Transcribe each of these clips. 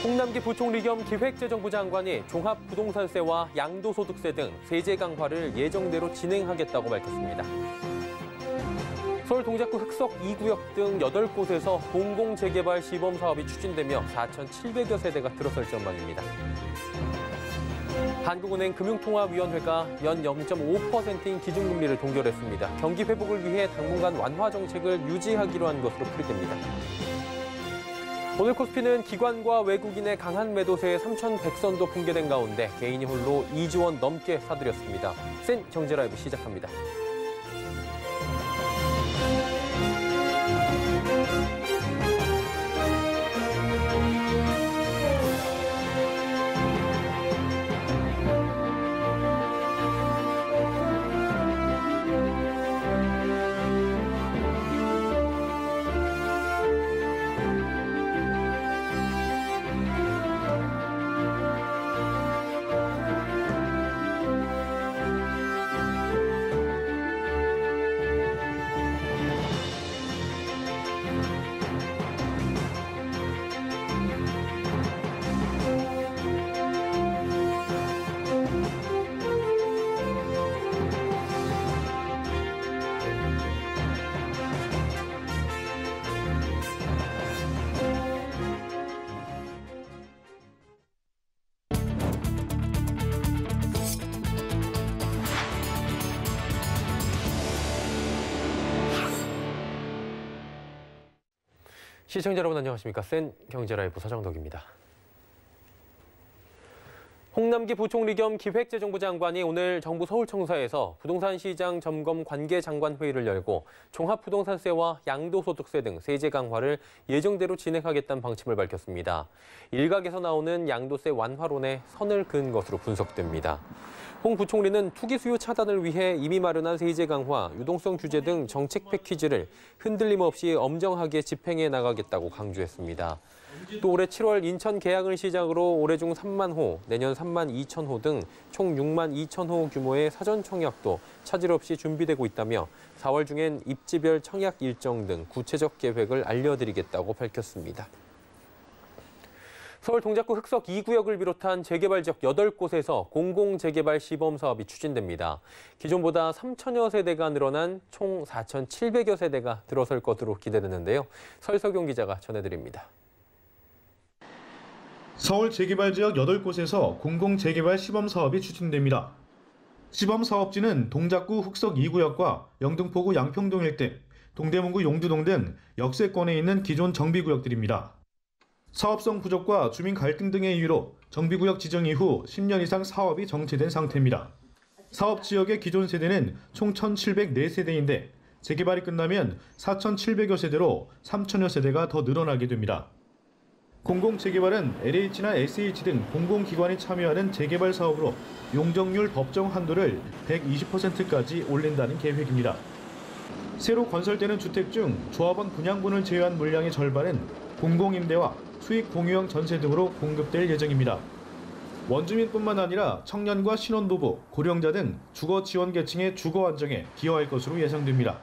홍남기 부총리 겸 기획재정부 장관이 종합부동산세와 양도소득세 등 세제 강화를 예정대로 진행하겠다고 밝혔습니다. 서울 동작구 흑석 2구역 등 8곳에서 공공재개발 시범사업이 추진되며 4,700여 세대가 들어설 전망입니다. 한국은행 금융통화위원회가 연 0.5%인 기준금리를 동결했습니다. 경기 회복을 위해 당분간 완화 정책을 유지하기로 한 것으로 풀이됩니다. 오늘 코스피는 기관과 외국인의 강한 매도세에 3,100선도 붕괴된 가운데 개인이 홀로 2조 원 넘게 사들였습니다. 센 경제라이브 시작합니다. 시청자 여러분 안녕하십니까? 센 경제라이브 서정덕입니다. 홍남기 부총리 겸 기획재정부 장관이 오늘 정부 서울청사에서 부동산 시장 점검 관계장관 회의를 열고 종합부동산세와 양도소득세 등 세제 강화를 예정대로 진행하겠다는 방침을 밝혔습니다. 일각에서 나오는 양도세 완화론에 선을 그은 것으로 분석됩니다. 홍 부총리는 투기 수요 차단을 위해 이미 마련한 세제 강화, 유동성 규제 등 정책 패키지를 흔들림 없이 엄정하게 집행해 나가겠다고 강조했습니다. 또 올해 7월 인천 계양을 시작으로 올해 중 3만 호, 내년 3만 2천 호 등 총 6만 2천 호 규모의 사전 청약도 차질 없이 준비되고 있다며 4월 중엔 입지별 청약 일정 등 구체적 계획을 알려드리겠다고 밝혔습니다. 서울 동작구 흑석 2구역을 비롯한 재개발 지역 8곳에서 공공재개발 시범사업이 추진됩니다. 기존보다 3천여 세대가 늘어난 총 4,700여 세대가 들어설 것으로 기대되는데요. 설석용 기자가 전해드립니다. 서울 재개발 지역 8곳에서 공공재개발 시범사업이 추진됩니다. 시범사업지는 동작구 흑석 2구역과 영등포구 양평동 일대, 동대문구 용두동 등 역세권에 있는 기존 정비구역들입니다. 사업성 부족과 주민 갈등 등의 이유로 정비구역 지정 이후 10년 이상 사업이 정체된 상태입니다. 사업 지역의 기존 세대는 총 1,704세대인데 재개발이 끝나면 4,700여 세대로 3천여 세대가 더 늘어나게 됩니다. 공공재개발은 LH나 SH 등 공공기관이 참여하는 재개발 사업으로 용적률 법정 한도를 120%까지 올린다는 계획입니다. 새로 건설되는 주택 중 조합원 분양분을 제외한 물량의 절반은 공공임대와 수익 공유형 전세 등으로 공급될 예정입니다. 원주민뿐만 아니라 청년과 신혼부부, 고령자 등 주거 지원 계층의 주거 안정에 기여할 것으로 예상됩니다.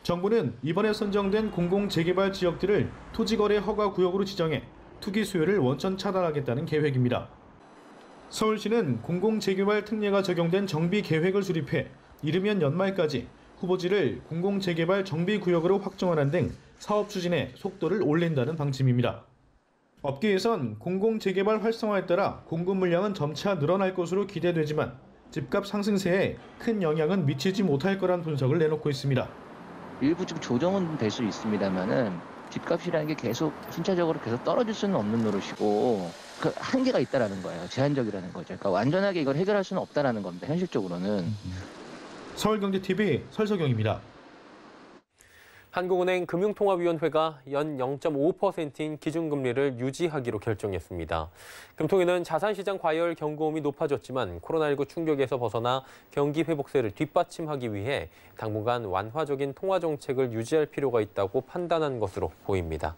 정부는 이번에 선정된 공공재개발 지역들을 토지거래 허가 구역으로 지정해 투기 수요를 원천 차단하겠다는 계획입니다. 서울시는 공공재개발 특례가 적용된 정비 계획을 수립해 이르면 연말까지 후보지를 공공재개발 정비구역으로 확정하는 등 사업 추진에 속도를 올린다는 방침입니다. 업계에선 공공재개발 활성화에 따라 공급 물량은 점차 늘어날 것으로 기대되지만 집값 상승세에 큰 영향은 미치지 못할 거란 분석을 내놓고 있습니다. 일부 좀 조정은 될 수 있습니다만은 집값이라는 게 계속 순차적으로 계속 떨어질 수는 없는 노릇이고 그 한계가 있다라는 거예요. 제한적이라는 거죠. 그러니까 완전하게 이걸 해결할 수는 없다라는 겁니다. 현실적으로는. 서울경제TV 설석영입니다. 한국은행 금융통화위원회가 연 0.5%인 기준금리를 유지하기로 결정했습니다. 금통위는 자산시장 과열 경고음이 높아졌지만 코로나19 충격에서 벗어나 경기 회복세를 뒷받침하기 위해 당분간 완화적인 통화정책을 유지할 필요가 있다고 판단한 것으로 보입니다.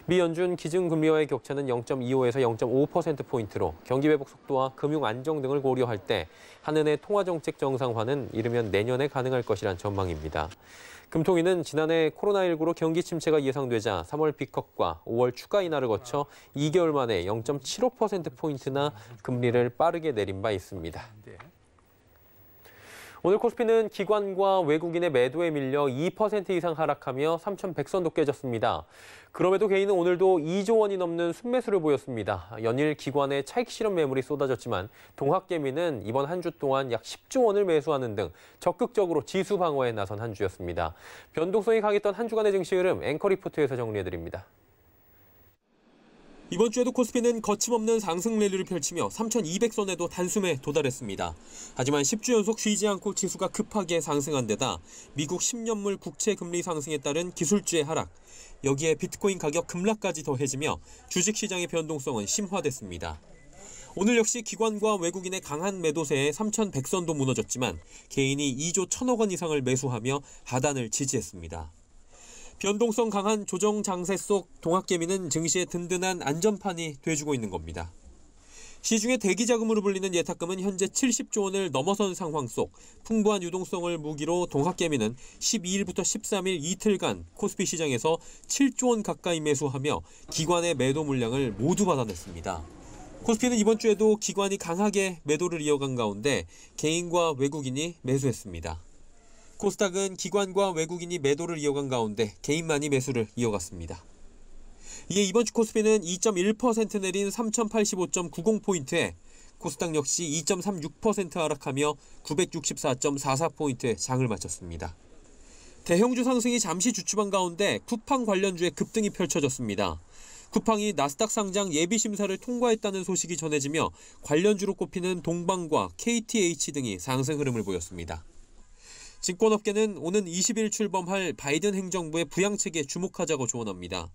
미 연준 기준금리와의 격차는 0.25에서 0.5%포인트로 경기 회복 속도와 금융 안정 등을 고려할 때 한은의 통화정책 정상화는 이르면 내년에 가능할 것이란 전망입니다. 금통위는 지난해 코로나19로 경기 침체가 예상되자 3월 B컷과 5월 추가 인하를 거쳐 2개월 만에 0.75%포인트나 금리를 빠르게 내린 바 있습니다. 오늘 코스피는 기관과 외국인의 매도에 밀려 2% 이상 하락하며 3,100선도 깨졌습니다. 그럼에도 개인은 오늘도 2조 원이 넘는 순매수를 보였습니다. 연일 기관의 차익 실현 매물이 쏟아졌지만 동학개미는 이번 한 주 동안 약 10조 원을 매수하는 등 적극적으로 지수 방어에 나선 한 주였습니다. 변동성이 강했던 한 주간의 증시 흐름 앵커 리포트에서 정리해드립니다. 이번 주에도 코스피는 거침없는 상승 랠리를 펼치며 3,200선에도 단숨에 도달했습니다. 하지만 10주 연속 쉬지 않고 지수가 급하게 상승한 데다 미국 10년물 국채 금리 상승에 따른 기술주의 하락, 여기에 비트코인 가격 급락까지 더해지며 주식시장의 변동성은 심화됐습니다. 오늘 역시 기관과 외국인의 강한 매도세에 3,100선도 무너졌지만 개인이 2조 1,000억 원 이상을 매수하며 하단을 지지했습니다. 변동성 강한 조정 장세 속 동학개미는 증시의 든든한 안전판이 돼주고 있는 겁니다. 시중의 대기자금으로 불리는 예탁금은 현재 70조 원을 넘어선 상황 속 풍부한 유동성을 무기로 동학개미는 12일부터 13일 이틀간 코스피 시장에서 7조 원 가까이 매수하며 기관의 매도 물량을 모두 받아냈습니다. 코스피는 이번 주에도 기관이 강하게 매도를 이어간 가운데 개인과 외국인이 매수했습니다. 코스닥은 기관과 외국인이 매도를 이어간 가운데 개인만이 매수를 이어갔습니다. 이에 이번 주 코스피는 2.1% 내린 3085.90포인트에 코스닥 역시 2.36% 하락하며 964.44포인트에 장을 마쳤습니다. 대형주 상승이 잠시 주춤한 가운데 쿠팡 관련주의 급등이 펼쳐졌습니다. 쿠팡이 나스닥 상장 예비 심사를 통과했다는 소식이 전해지며 관련주로 꼽히는 동방과 KTH 등이 상승 흐름을 보였습니다. 증권업계는 오는 20일 출범할 바이든 행정부의 부양책에 주목하자고 조언합니다.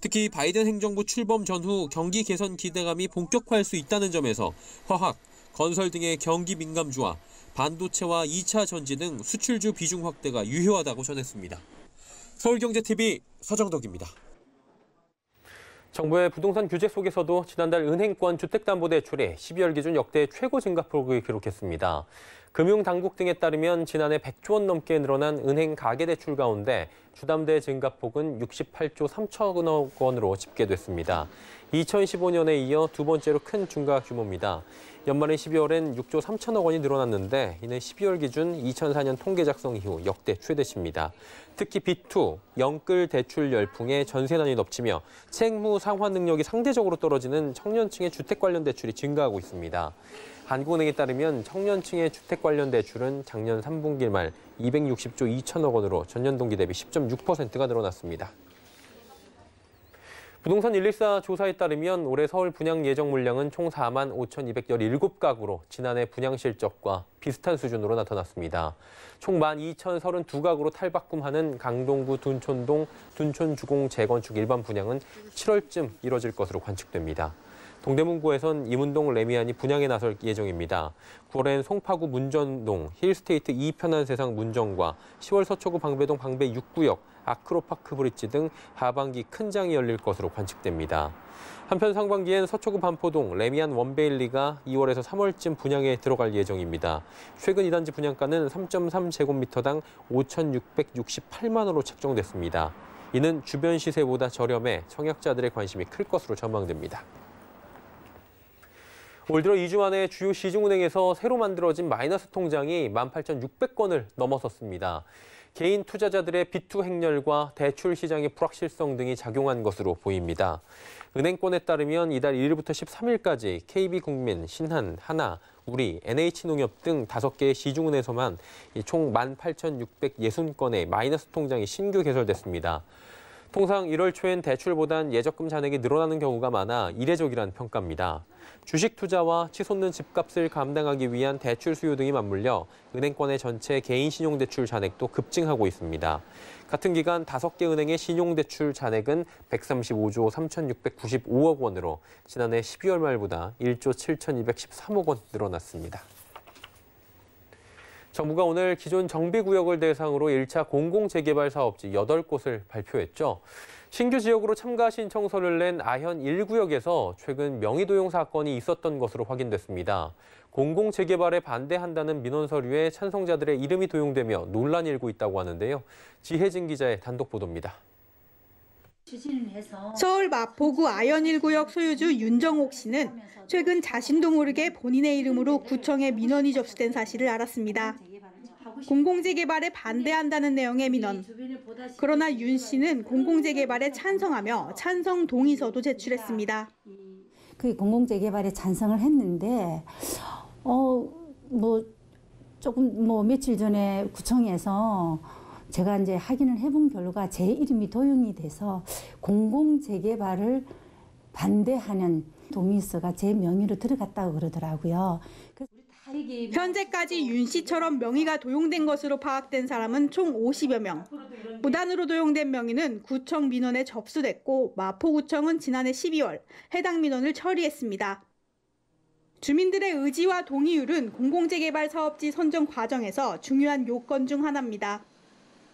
특히 바이든 행정부 출범 전후 경기 개선 기대감이 본격화할 수 있다는 점에서 화학, 건설 등의 경기 민감주와 반도체와 2차 전지 등 수출주 비중 확대가 유효하다고 전했습니다. 서울경제TV 서정덕입니다. 정부의 부동산 규제 속에서도 지난달 은행권 주택담보대출이 12월 기준 역대 최고 증가폭을 기록했습니다. 금융당국 등에 따르면 지난해 100조 원 넘게 늘어난 은행 가계대출 가운데 주담대 증가폭은 68조 3천억 원으로 집계됐습니다. 2015년에 이어 두 번째로 큰 증가 규모입니다. 연말인 12월엔 6조 3천억 원이 늘어났는데 이는 12월 기준 2004년 통계 작성 이후 역대 최대치입니다. 특히 B2, 영끌 대출 열풍에 전세난이 덮치며 채무 상환 능력이 상대적으로 떨어지는 청년층의 주택 관련 대출이 증가하고 있습니다. 한국은행에 따르면 청년층의 주택 관련 대출은 작년 3분기 말 260조 2천억 원으로 전년 동기 대비 10.6%가 늘어났습니다. 부동산 114 조사에 따르면 올해 서울 분양 예정 물량은 총 4만 5,217가구로 지난해 분양 실적과 비슷한 수준으로 나타났습니다. 총 12,032가구로 탈바꿈하는 강동구 둔촌동 둔촌주공 재건축 일반 분양은 7월쯤 이뤄질 것으로 관측됩니다. 동대문구에선 이문동 레미안이 분양에 나설 예정입니다. 9월엔 송파구 문전동, 힐스테이트 2 편한세상 문정과 10월 서초구 방배동 방배 6구역, 아크로파크 브릿지 등 하반기 큰 장이 열릴 것으로 관측됩니다. 한편 상반기엔 서초구 반포동 레미안 원베일리가 2월에서 3월쯤 분양에 들어갈 예정입니다. 최근 이 단지 분양가는 3.3제곱미터당 5,668만 원으로 책정됐습니다. 이는 주변 시세보다 저렴해 청약자들의 관심이 클 것으로 전망됩니다. 올 들어 2주 만에 주요 시중은행에서 새로 만들어진 마이너스 통장이 18,600건을 넘어섰습니다. 개인 투자자들의 B2 행렬과 대출 시장의 불확실성 등이 작용한 것으로 보입니다. 은행권에 따르면 이달 1일부터 13일까지 KB국민, 신한, 하나, 우리, NH농협 등 5개의 시중은행에서만 총 18,660건의 마이너스 통장이 신규 개설됐습니다. 통상 1월 초엔 대출보단 예적금 잔액이 늘어나는 경우가 많아 이례적이라는 평가입니다. 주식 투자와 치솟는 집값을 감당하기 위한 대출 수요 등이 맞물려 은행권의 전체 개인 신용대출 잔액도 급증하고 있습니다. 같은 기간 5개 은행의 신용대출 잔액은 135조 3,695억 원으로 지난해 12월 말보다 1조 7,213억 원 늘어났습니다. 정부가 오늘 기존 정비구역을 대상으로 1차 공공재개발 사업지 8곳을 발표했죠. 신규 지역으로 참가 신청서를 낸 아현 1구역에서 최근 명의도용 사건이 있었던 것으로 확인됐습니다. 공공재개발에 반대한다는 민원 서류에 찬성자들의 이름이 도용되며 논란이 일고 있다고 하는데요. 지혜진 기자의 단독 보도입니다. 서울 마포구 아현 1구역 소유주 윤정옥 씨는 최근 자신도 모르게 본인의 이름으로 구청에 민원이 접수된 사실을 알았습니다. 공공재개발에 반대한다는 내용의 민원. 그러나 윤 씨는 공공재개발에 찬성하며 찬성 동의서도 제출했습니다. 그 공공재개발에 찬성을 했는데 며칠 전에 구청에서 제가 이제 확인을 해본 결과 제 이름이 도용이 돼서 공공재개발을 반대하는 동의서가 제 명의로 들어갔다고 그러더라고요. 현재까지 윤 씨처럼 명의가 도용된 것으로 파악된 사람은 총 50여 명. 무단으로 도용된 명의는 구청 민원에 접수됐고 마포구청은 지난해 12월 해당 민원을 처리했습니다. 주민들의 의지와 동의율은 공공재개발 사업지 선정 과정에서 중요한 요건 중 하나입니다.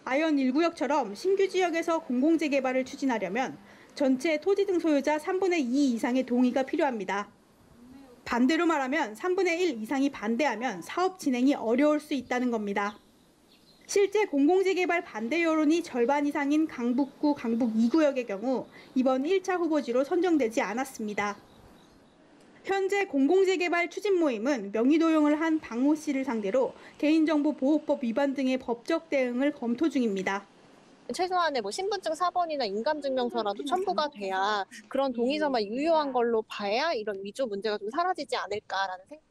아현 1구역처럼 신규 지역에서 공공재개발을 추진하려면 전체 토지 등 소유자 3분의 2 이상의 동의가 필요합니다. 반대로 말하면 3분의 1 이상이 반대하면 사업 진행이 어려울 수 있다는 겁니다. 실제 공공재개발 반대 여론이 절반 이상인 강북구 강북 2구역의 경우 이번 1차 후보지로 선정되지 않았습니다. 현재 공공재개발 추진 모임은 명의도용을 한 박모 씨를 상대로 개인정보보호법 위반 등의 법적 대응을 검토 중입니다. 최소한의 신분증 4번이나 인감증명서라도 첨부가 돼야 그런 동의서만 유효한 걸로 봐야 이런 위조 문제가 좀 사라지지 않을까라는 생각.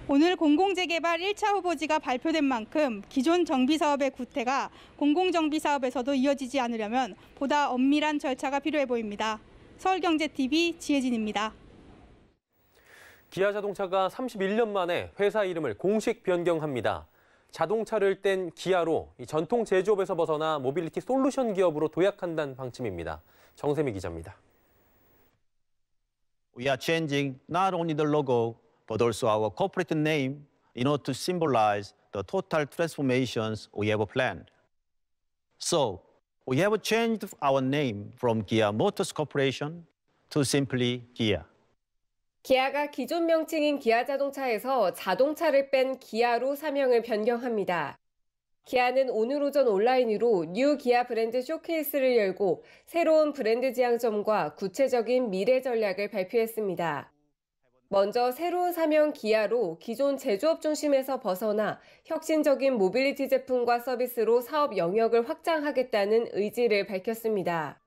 오늘 공공재개발 1차 후보지가 발표된 만큼 기존 정비사업의 구태가 공공정비사업에서도 이어지지 않으려면 보다 엄밀한 절차가 필요해 보입니다. 서울경제TV 지혜진입니다. 기아자동차가 31년 만에 회사 이름을 공식 변경합니다. 자동차를 뗀 기아로 전통 제조업에서 벗어나 모빌리티 솔루션 기업으로 도약한다는 방침입니다. 정세미 기자입니다. We are changing not only the logo, but also our corporate name in order to symbolize the total transformations we have planned. So, we have changed our name from Kia Motors Corporation to simply Kia. 기아가 기존 명칭인 기아자동차에서 자동차를 뺀 기아로 사명을 변경합니다. 기아는 오늘 오전 온라인으로 뉴 기아 브랜드 쇼케이스를 열고 새로운 브랜드 지향점과 구체적인 미래 전략을 발표했습니다. 먼저 새로운 사명 기아로 기존 제조업 중심에서 벗어나 혁신적인 모빌리티 제품과 서비스로 사업 영역을 확장하겠다는 의지를 밝혔습니다.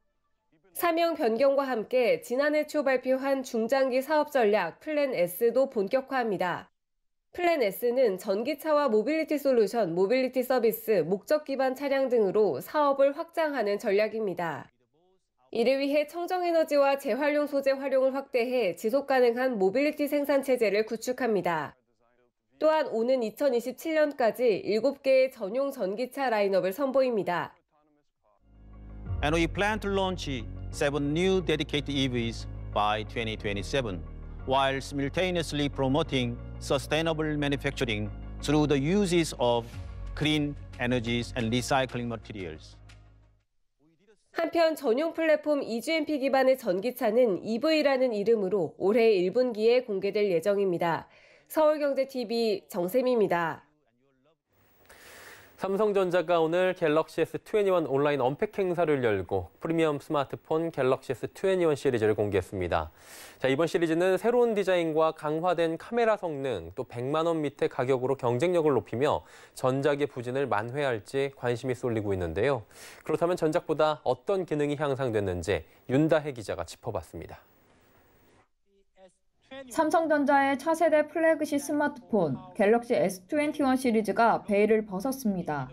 사명 변경과 함께 지난해 초 발표한 중장기 사업 전략 플랜 S도 본격화합니다. 플랜 S는 전기차와 모빌리티 솔루션, 모빌리티 서비스, 목적 기반 차량 등으로 사업을 확장하는 전략입니다. 이를 위해 청정에너지와 재활용 소재 활용을 확대해 지속가능한 모빌리티 생산 체제를 구축합니다. 또한 오는 2027년까지 7개의 전용 전기차 라인업을 선보입니다. And we plan to launch 7 new dedicated EVs by 2027, while simultaneously promoting sustainable manufacturing through the uses of clean energies and recycling materials. 한편 전용 플랫폼 EGMP 기반의 전기차는 EV라는 이름으로 올해 1분기에 공개될 예정입니다. 서울경제TV 정세미입니다. 삼성전자가 오늘 갤럭시 S21 온라인 언팩 행사를 열고 프리미엄 스마트폰 갤럭시 S21 시리즈를 공개했습니다. 자, 이번 시리즈는 새로운 디자인과 강화된 카메라 성능, 또 100만 원 밑의 가격으로 경쟁력을 높이며 전작의 부진을 만회할지 관심이 쏠리고 있는데요. 그렇다면 전작보다 어떤 기능이 향상됐는지 윤다혜 기자가 짚어봤습니다. 삼성전자의 차세대 플래그십 스마트폰 갤럭시 S21 시리즈가 베일을 벗었습니다.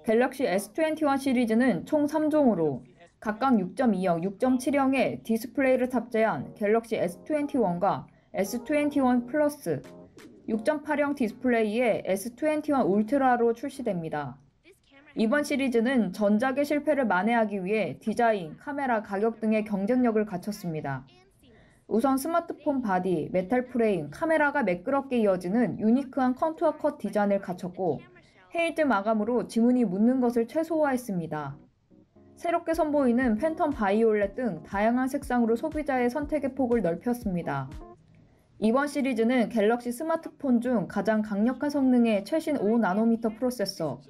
갤럭시 S21 시리즈는 총 3종으로 각각 6.2형, 6.7형의 디스플레이를 탑재한 갤럭시 S21과 S21 플러스, 6.8형 디스플레이의 S21 울트라로 출시됩니다. 이번 시리즈는 전작의 실패를 만회하기 위해 디자인, 카메라, 가격 등의 경쟁력을 갖췄습니다. 우선 스마트폰 바디, 메탈 프레임, 카메라가 매끄럽게 이어지는 유니크한 컨투어 컷 디자인을 갖췄고 헤이즈 마감으로 지문이 묻는 것을 최소화했습니다. 새롭게 선보이는 팬텀 바이올렛 등 다양한 색상으로 소비자의 선택의 폭을 넓혔습니다. 이번 시리즈는 갤럭시 스마트폰 중 가장 강력한 성능의 최신 5나노미터 프로세서,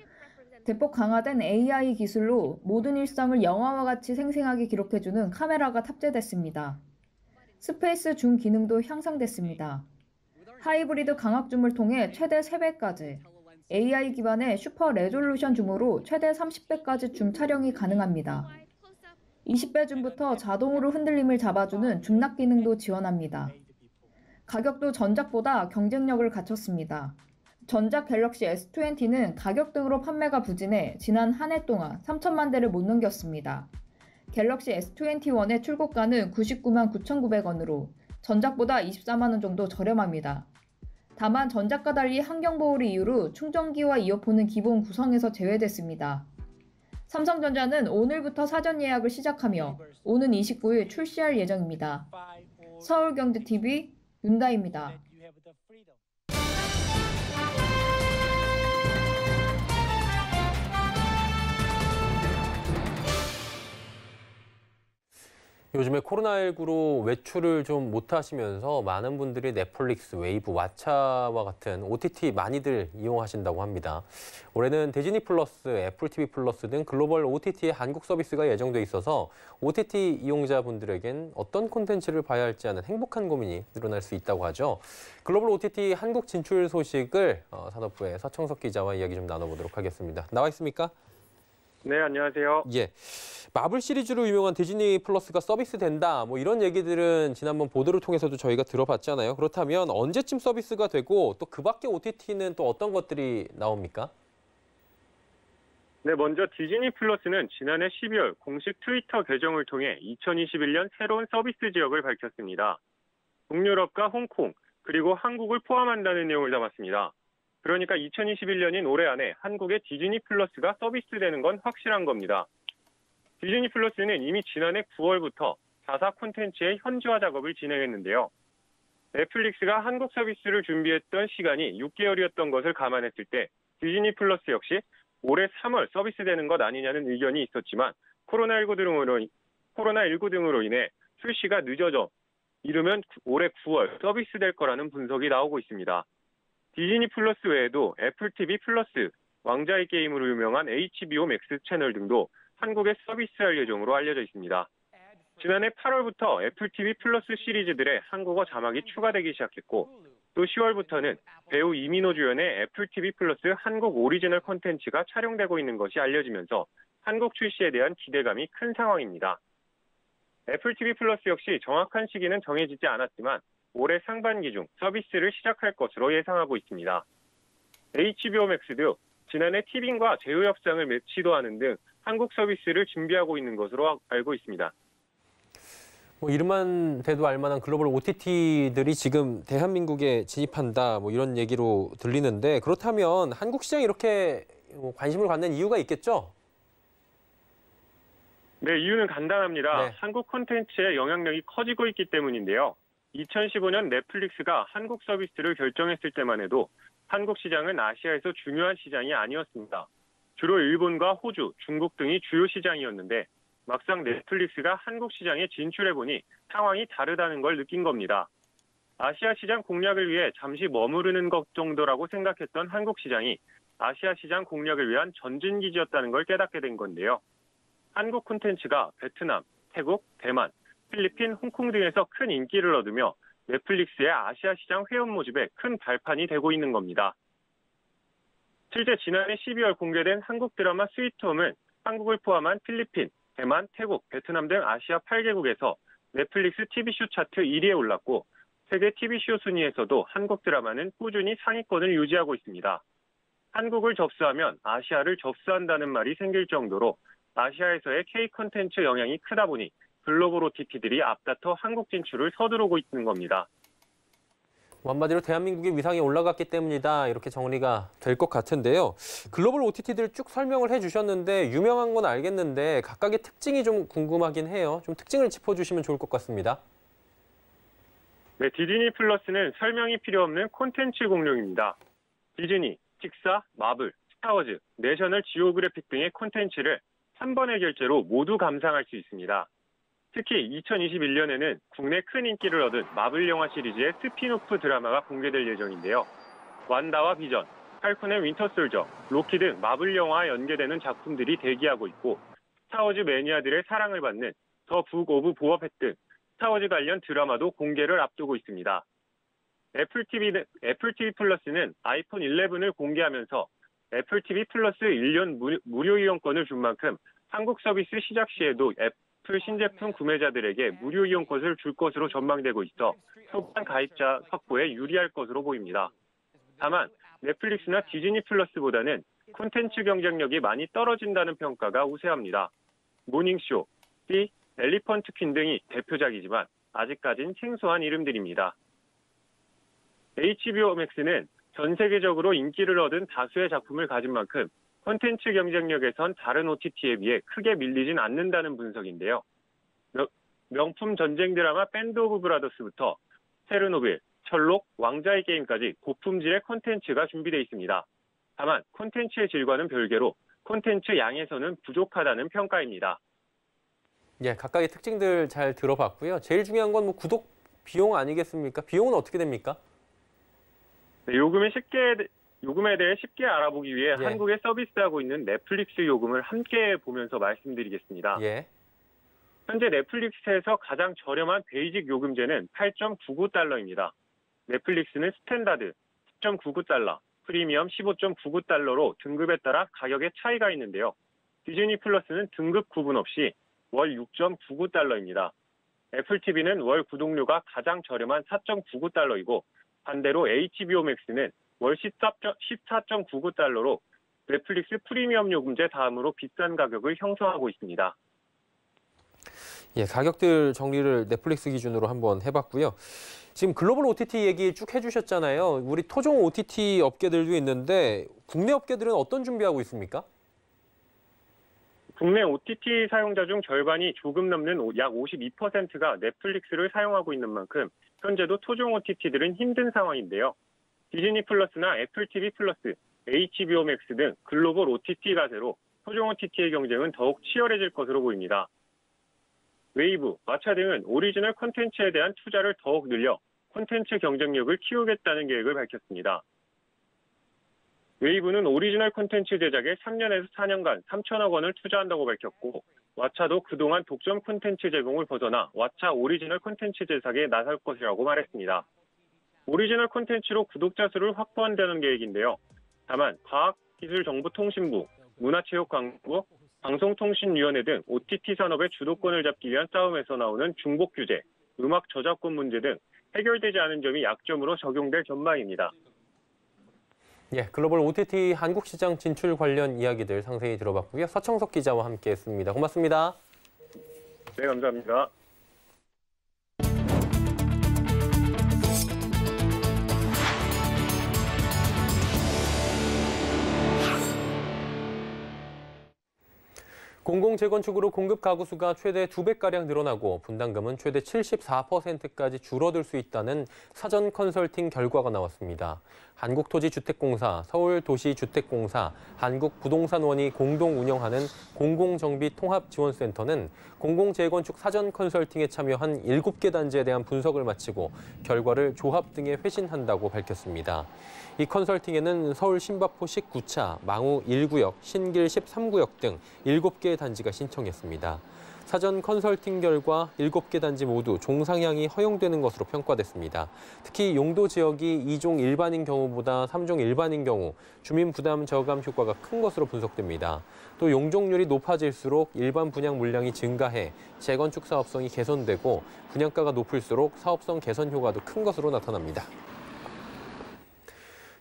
대폭 강화된 AI 기술로 모든 일상을 영화와 같이 생생하게 기록해주는 카메라가 탑재됐습니다. 스페이스 줌 기능도 향상됐습니다. 하이브리드 강압줌을 통해 최대 3배까지, AI 기반의 슈퍼 레졸루션 줌으로 최대 30배까지 줌 촬영이 가능합니다. 20배 줌부터 자동으로 흔들림을 잡아주는 줌락 기능도 지원합니다. 가격도 전작보다 경쟁력을 갖췄습니다. 전작 갤럭시 S20는 가격 등으로 판매가 부진해 지난 한 해 동안 3천만 대를 못 넘겼습니다. 갤럭시 S21의 출고가는 99만 9,900원으로 전작보다 24만 원 정도 저렴합니다. 다만 전작과 달리 환경보호를 이유로 충전기와 이어폰은 기본 구성에서 제외됐습니다. 삼성전자는 오늘부터 사전 예약을 시작하며 오는 29일 출시할 예정입니다. 서울경제TV 윤다입니다. 요즘에 코로나19로 외출을 좀 못하시면서 많은 분들이 넷플릭스, 웨이브, 왓챠와 같은 OTT 많이들 이용하신다고 합니다. 올해는 디즈니 플러스, 애플 TV 플러스 등 글로벌 OTT의 한국 서비스가 예정돼 있어서 OTT 이용자분들에겐 어떤 콘텐츠를 봐야 할지 하는 행복한 고민이 늘어날 수 있다고 하죠. 글로벌 OTT 한국 진출 소식을 산업부의 서청석 기자와 이야기 좀 나눠보도록 하겠습니다. 나와 있습니까? 네, 안녕하세요. 예. 마블 시리즈로 유명한 디즈니 플러스가 서비스된다. 뭐 이런 얘기들은 지난번 보도를 통해서도 저희가 들어봤잖아요. 그렇다면 언제쯤 서비스가 되고 또 그 밖에 OTT는 또 어떤 것들이 나옵니까? 네, 먼저 디즈니 플러스는 지난해 12월 공식 트위터 계정을 통해 2021년 새로운 서비스 지역을 밝혔습니다. 북유럽과 홍콩, 그리고 한국을 포함한다는 내용을 담았습니다. 그러니까 2021년인 올해 안에 한국에 디즈니 플러스가 서비스되는 건 확실한 겁니다. 디즈니 플러스는 이미 지난해 9월부터 자사 콘텐츠의 현지화 작업을 진행했는데요. 넷플릭스가 한국 서비스를 준비했던 시간이 6개월이었던 것을 감안했을 때 디즈니 플러스 역시 올해 3월 서비스되는 것 아니냐는 의견이 있었지만 코로나19 등으로 인해 출시가 늦어져 이르면 올해 9월 서비스될 거라는 분석이 나오고 있습니다. 디즈니 플러스 외에도 애플 TV 플러스, 왕자의 게임으로 유명한 HBO 맥스 채널 등도 한국에 서비스할 예정으로 알려져 있습니다. 지난해 8월부터 애플 TV 플러스 시리즈들의 한국어 자막이 추가되기 시작했고 또 10월부터는 배우 이민호 주연의 애플 TV 플러스 한국 오리지널 콘텐츠가 촬영되고 있는 것이 알려지면서 한국 출시에 대한 기대감이 큰 상황입니다. 애플 TV 플러스 역시 정확한 시기는 정해지지 않았지만 올해 상반기 중 서비스를 시작할 것으로 예상하고 있습니다. HBO 맥스도 지난해 티빙과 제휴 협상을 시도하는 등 한국 서비스를 준비하고 있는 것으로 알고 있습니다. 뭐 이름만 대도 알만한 글로벌 OTT들이 지금 대한민국에 진입한다 뭐 이런 얘기로 들리는데 그렇다면 한국 시장에 이렇게 관심을 갖는 이유가 있겠죠? 네, 이유는 간단합니다. 네. 한국 콘텐츠의 영향력이 커지고 있기 때문인데요. 2015년 넷플릭스가 한국 서비스를 결정했을 때만 해도 한국 시장은 아시아에서 중요한 시장이 아니었습니다. 주로 일본과 호주, 중국 등이 주요 시장이었는데 막상 넷플릭스가 한국 시장에 진출해보니 상황이 다르다는 걸 느낀 겁니다. 아시아 시장 공략을 위해 잠시 머무르는 것 정도라고 생각했던 한국 시장이 아시아 시장 공략을 위한 전진기지였다는 걸 깨닫게 된 건데요. 한국 콘텐츠가 베트남, 태국, 대만, 필리핀, 홍콩 등에서 큰 인기를 얻으며 넷플릭스의 아시아 시장 회원 모집에 큰 발판이 되고 있는 겁니다. 실제 지난해 12월 공개된 한국 드라마 스위트홈은 한국을 포함한 필리핀, 대만, 태국, 베트남 등 아시아 8개국에서 넷플릭스 TV쇼 차트 1위에 올랐고 세계 TV쇼 순위에서도 한국 드라마는 꾸준히 상위권을 유지하고 있습니다. 한국을 접수하면 아시아를 접수한다는 말이 생길 정도로 아시아에서의 K 콘텐츠 영향이 크다 보니 글로벌 OTT들이 앞다퉈 한국 진출을 서두르고 있는 겁니다. 한마디로 대한민국의 위상이 올라갔기 때문이다 이렇게 정리가 될 것 같은데요. 글로벌 OTT들 쭉 설명을 해주셨는데 유명한 건 알겠는데 각각의 특징이 좀 궁금하긴 해요. 좀 특징을 짚어주시면 좋을 것 같습니다. 네, 디즈니 플러스는 설명이 필요 없는 콘텐츠 공룡입니다. 디즈니, 픽사, 마블, 스타워즈, 내셔널 지오그래픽 등의 콘텐츠를 한 번의 결제로 모두 감상할 수 있습니다. 특히 2021년에는 국내 큰 인기를 얻은 마블 영화 시리즈의 스핀오프 드라마가 공개될 예정인데요. 완다와 비전, 팔콘의 윈터 솔저, 로키 등 마블 영화와 연계되는 작품들이 대기하고 있고 스타워즈 매니아들의 사랑을 받는 더 북 오브 보어펫 등 스타워즈 관련 드라마도 공개를 앞두고 있습니다. 애플 TV 플러스는 아이폰 11을 공개하면서 애플 TV 플러스 1년 무료 이용권을 준 만큼 한국 서비스 시작 시에도 애플 신제품 구매자들에게 무료 이용권을 줄 것으로 전망되고 있어 초반 가입자 확보에 유리할 것으로 보입니다. 다만 넷플릭스나 디즈니 플러스보다는 콘텐츠 경쟁력이 많이 떨어진다는 평가가 우세합니다. 모닝쇼, 띠, 엘리펀트 퀸 등이 대표작이지만 아직까진 생소한 이름들입니다. HBO Max는 전 세계적으로 인기를 얻은 다수의 작품을 가진 만큼 콘텐츠 경쟁력에선 다른 OTT에 비해 크게 밀리진 않는다는 분석인데요. 명품 전쟁 드라마 밴드 오브 브라더스부터 체르노빌, 철록, 왕자의 게임까지 고품질의 콘텐츠가 준비되어 있습니다. 다만 콘텐츠의 질과는 별개로 콘텐츠 양에서는 부족하다는 평가입니다. 예, 각각의 특징들 잘 들어봤고요. 제일 중요한 건 구독 비용 아니겠습니까? 비용은 어떻게 됩니까? 네, 요금에 대해 쉽게 알아보기 위해 예. 한국에 서비스하고 있는 넷플릭스 요금을 함께 보면서 말씀드리겠습니다. 예. 현재 넷플릭스에서 가장 저렴한 베이직 요금제는 8.99달러입니다. 넷플릭스는 스탠다드 10.99달러, 프리미엄 15.99달러로 등급에 따라 가격의 차이가 있는데요. 디즈니 플러스는 등급 구분 없이 월 6.99달러입니다. 애플 TV는 월 구독료가 가장 저렴한 4.99달러이고 반대로 HBO Max는 월 14.99달러로 넷플릭스 프리미엄 요금제 다음으로 비싼 가격을 형성하고 있습니다. 예, 가격들 정리를 넷플릭스 기준으로 한번 해봤고요. 지금 글로벌 OTT 얘기 쭉 해주셨잖아요. 우리 토종 OTT 업계들도 있는데 국내 업계들은 어떤 준비하고 있습니까? 국내 OTT 사용자 중 절반이 조금 넘는 약 52%가 넷플릭스를 사용하고 있는 만큼 현재도 토종 OTT들은 힘든 상황인데요. 디즈니 플러스나 애플 TV 플러스, HBO Max 등 글로벌 OTT 가세로 토종 OTT의 경쟁은 더욱 치열해질 것으로 보입니다. 웨이브, 왓챠 등은 오리지널 콘텐츠에 대한 투자를 더욱 늘려 콘텐츠 경쟁력을 키우겠다는 계획을 밝혔습니다. 웨이브는 오리지널 콘텐츠 제작에 3년에서 4년간 3천억 원을 투자한다고 밝혔고 왓챠도 그동안 독점 콘텐츠 제공을 벗어나 왓챠 오리지널 콘텐츠 제작에 나설 것이라고 말했습니다. 오리지널 콘텐츠로 구독자 수를 확보한다는 계획인데요. 다만 과학기술정보통신부, 문화체육관광부, 방송통신위원회 등 OTT 산업의 주도권을 잡기 위한 싸움에서 나오는 중복 규제, 음악 저작권 문제 등 해결되지 않은 점이 약점으로 적용될 전망입니다. 예, 글로벌 OTT 한국 시장 진출 관련 이야기들 상세히 들어봤고요. 서청석 기자와 함께했습니다. 고맙습니다. 네, 감사합니다. 공공재건축으로 공급 가구 수가 최대 2배가량 늘어나고 분담금은 최대 74%까지 줄어들 수 있다는 사전 컨설팅 결과가 나왔습니다. 한국토지주택공사, 서울도시주택공사, 한국부동산원이 공동 운영하는 공공정비통합지원센터는 공공재건축 사전 컨설팅에 참여한 7개 단지에 대한 분석을 마치고 결과를 조합 등에 회신한다고 밝혔습니다. 이 컨설팅에는 서울 신바포 19차, 망우 1구역, 신길 13구역 등 7개의 단지가 신청했습니다. 사전 컨설팅 결과 7개 단지 모두 종상향이 허용되는 것으로 평가됐습니다. 특히 용도 지역이 2종 일반인 경우보다 3종 일반인 경우 주민 부담 저감 효과가 큰 것으로 분석됩니다. 또 용적률이 높아질수록 일반 분양 물량이 증가해 재건축 사업성이 개선되고 분양가가 높을수록 사업성 개선 효과도 큰 것으로 나타납니다.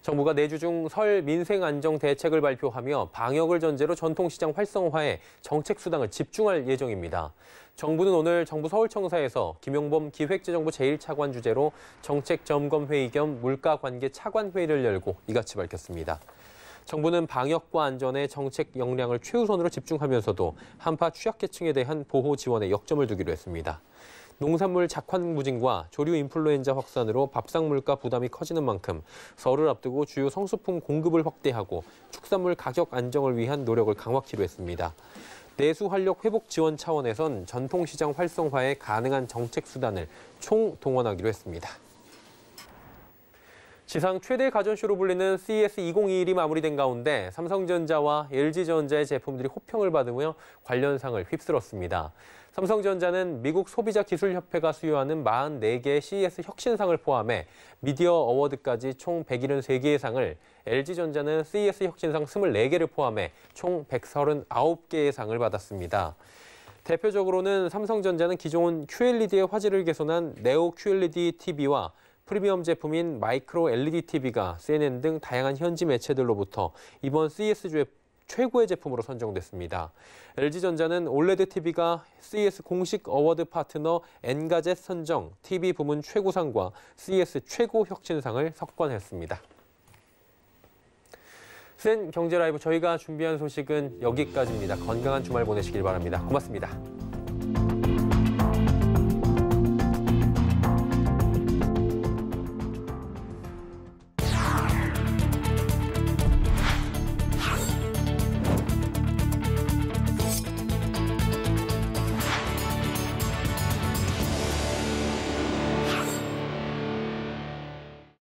정부가 내주 중 설 민생안정 대책을 발표하며 방역을 전제로 전통시장 활성화에 정책 수당을 집중할 예정입니다. 정부는 오늘 정부 서울청사에서 김용범 기획재정부 제1차관 주재로 정책 점검 회의 겸 물가 관계 차관 회의를 열고 이같이 밝혔습니다. 정부는 방역과 안전에 정책 역량을 최우선으로 집중하면서도 한파 취약계층에 대한 보호 지원에 역점을 두기로 했습니다. 농산물 작황 부진과 조류 인플루엔자 확산으로 밥상 물가 부담이 커지는 만큼 설을 앞두고 주요 성수품 공급을 확대하고 축산물 가격 안정을 위한 노력을 강화키로 했습니다. 내수 활력 회복 지원 차원에선 전통시장 활성화에 가능한 정책 수단을 총동원하기로 했습니다. 지상 최대 가전쇼로 불리는 CES 2021이 마무리된 가운데 삼성전자와 LG전자의 제품들이 호평을 받으며 관련상을 휩쓸었습니다. 삼성전자는 미국 소비자기술협회가 수여하는 44개의 CES 혁신상을 포함해 미디어 어워드까지 총 173개의 상을, LG전자는 CES 혁신상 24개를 포함해 총 139개의 상을 받았습니다. 대표적으로는 삼성전자는 기존 QLED의 화질을 개선한 네오 QLED TV와 프리미엄 제품인 마이크로 LED TV가 CNN 등 다양한 현지 매체들로부터 이번 CES 최고의 제품으로 선정됐습니다. LG전자는 OLED TV가 CES 공식 어워드 파트너 엔가젯 선정 TV 부문 최고상과 CES 최고 혁신상을 석권했습니다. CNN 경제라이브 저희가 준비한 소식은 여기까지입니다. 건강한 주말 보내시길 바랍니다. 고맙습니다.